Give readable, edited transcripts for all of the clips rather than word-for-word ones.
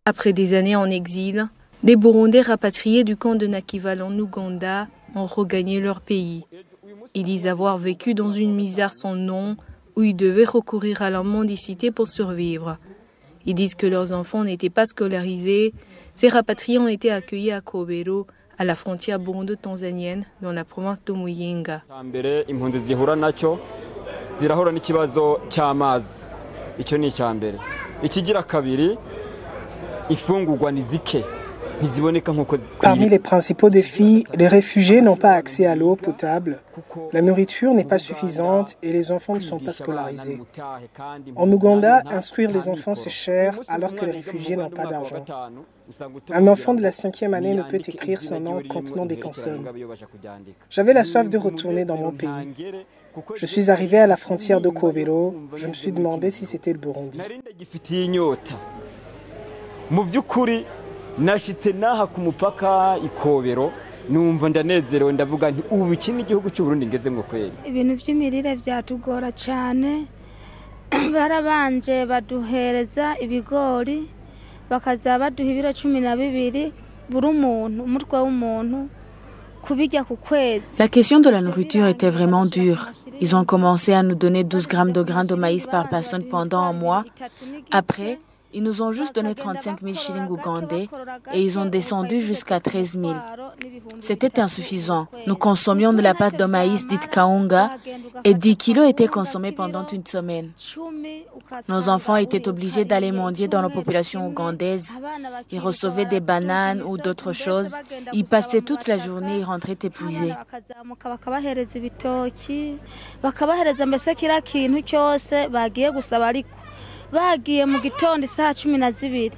Après des années en exil, les Burundais rapatriés du camp de Nakival en Ouganda ont regagné leur pays. Ils disent avoir vécu dans une misère sans nom où ils devaient recourir à la mendicité pour survivre. Ils disent que leurs enfants n'étaient pas scolarisés. Ces rapatriés ont été accueillis à Kobero, à la frontière burundo-tanzanienne, dans la province de Muyinga. Parmi les principaux défis, les réfugiés n'ont pas accès à l'eau potable, la nourriture n'est pas suffisante et les enfants ne sont pas scolarisés. En Ouganda, instruire les enfants c'est cher alors que les réfugiés n'ont pas d'argent. Un enfant de la 5e année ne peut écrire son nom contenant des consonnes. J'avais la soif de retourner dans mon pays. Je suis arrivé à la frontière de Kobero, je me suis demandé si c'était le Burundi. nashitse naha ku mupaka Ikobero numva ndanezerewe ndavuga nti ubu iki ni igihugu cy'u Burundi ngezemwe kweli. Ibintu by'imirire byatugora cyane barabanje baduhereza ibigori bakaza baduha ibiro 12 buri umuntu umutwe w'umuntu. La question de la nourriture était vraiment dure. Ils ont commencé à nous donner 12 grammes de grains de maïs par personne pendant un mois. Après, ils nous ont juste donné 35 000 shillings ougandais et ils ont descendu jusqu'à 13 000. C'était insuffisant. Nous consommions de la pâte de maïs dite kaunga et 10 kilos étaient consommés pendant une semaine. Nos enfants étaient obligés d'aller mendier dans la population ougandaise. Ils recevaient des bananes ou d'autres choses. Ils passaient toute la journée et rentraient épuisés. Bagiye mu gitondo isaha 12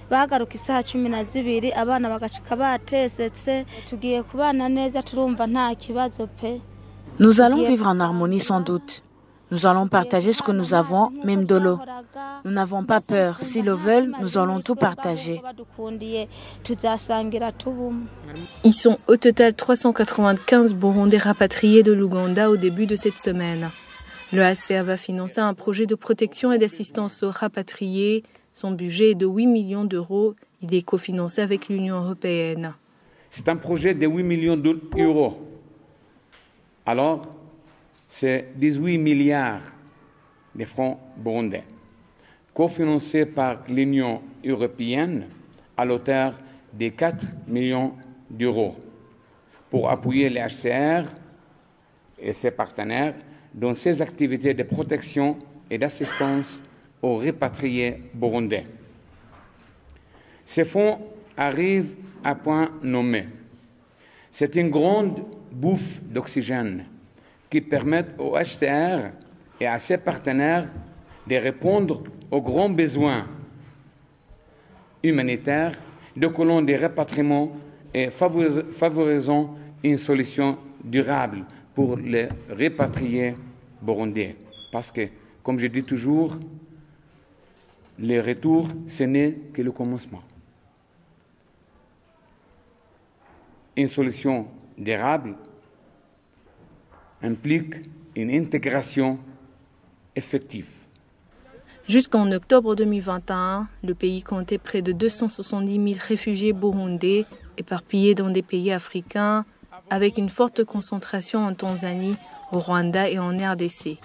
bagaruka isaha 12 abana bagashika batesetse tugiye kubana neza turumva nta kibazo pe. Nous allons vivre en harmonie sans doute. Nous allons partager ce que nous avons, même de l'eau. Nous n'avons pas peur. S'ils le veulent, nous allons tout partager. Ils sont au total 395 Burundais rapatriés de l'Ouganda au début de cette semaine. Le HCR va financer un projet de protection et d'assistance aux rapatriés. Son budget est de 8 millions d'euros. Il est cofinancé avec l'Union européenne. C'est un projet de 8 millions d'euros. Alors, c'est 18 milliards de francs burundais, cofinancé par l'Union européenne à l'auteur de 4 millions d'euros pour appuyer le HCR et ses partenaires dans ses activités de protection et d'assistance aux rapatriés burundais. Ces fonds arrivent à point nommé. C'est une grande bouffe d'oxygène qui permet au HCR et à ses partenaires de répondre aux grands besoins humanitaires de colons de rapatriement et favorisant une solution durable pour les rapatriés burundais. Parce que, comme je dis toujours, le retour, ce n'est que le commencement. Une solution durable implique une intégration effective. Jusqu'en octobre 2021, le pays comptait près de 270 000 réfugiés burundais éparpillés dans des pays africains, avec une forte concentration en Tanzanie, au Rwanda et en RDC.